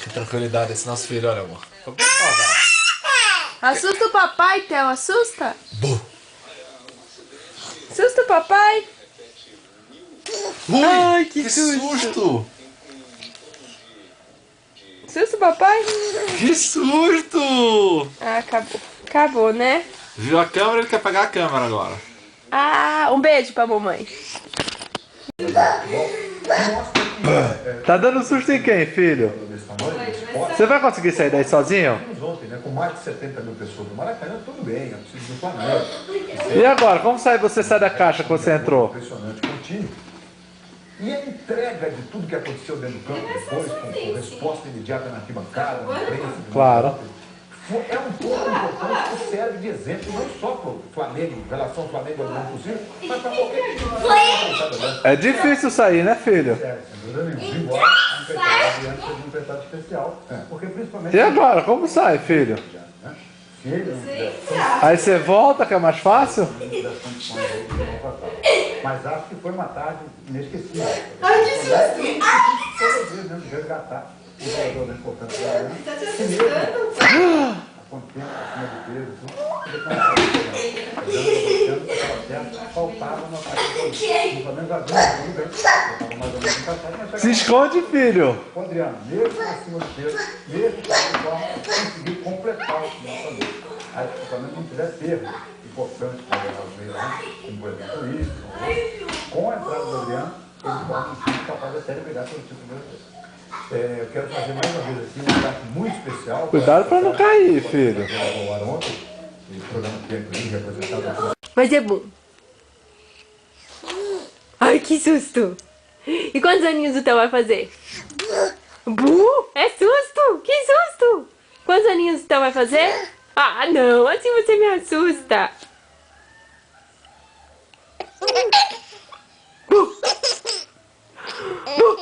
Que tranquilidade esse nosso filho, olha, amor. Assusta o papai, Theo, assusta? Bu. Assusta o papai? Ui, Ai, que susto! Assusta o papai? Que susto! Ah, acabou. Acabou, né? Viu a câmera, ele quer pegar a câmera agora. Ah, um beijo pra mamãe. Tá dando susto em quem, filho? Você vai conseguir sair daí sozinho? Ontem, né, com mais de 70 mil pessoas no Maracanã, tudo bem, é preciso do planeta. E agora, como você sai da caixa que você entrou? Impressionante com o time. E a entrega de tudo que aconteceu dentro do campo depois, com resposta imediata na arquibancada, na imprensa. Claro. É um ponto importante que serve de exemplo não só para o Flamengo, em relação ao Flamengo ao não possível, mas para qualquer time. É difícil sair, né, filho? Sem dúvida nenhuma. Embora um pecado diante de um pecado especial. Porque principalmente. E agora, como sai, filho? Se ele não tiver Aí você volta, que é mais fácil? das condições aí de não passar. Mas acho que foi uma tarde inesquecível. Ai, que susto! Todas vezes, né, de resgatar o jogador da importância da Arena. Tá te assustando? Há quanto tempo, acima do peso, tudo. Faltava no ataque. O Flamengo havia tudo bem. Estava mais ou menos encaixado, mas chegava. Se esconde, filho. O Adriano, mesmo acima do peso, mesmo de forma, conseguiu completar o lançamento. Aí o Flamengo não tivesse erro importante para o meio lá, como por exemplo isso, com a entrada do Adriano, ele torna um time capaz até de brigar pelo título brasileiro. Eu quero fazer mais uma vez aqui um destaque muito especial. Cuidado para não cair, filho. Ontem, o programa que inclusive representado. Mas é bom. Ai, que susto! E quantos aninhos o Theo vai fazer? Bu! É susto! Que susto! Quantos aninhos o Theo vai fazer? Ah, não! Assim você me assusta! Bu! Bu!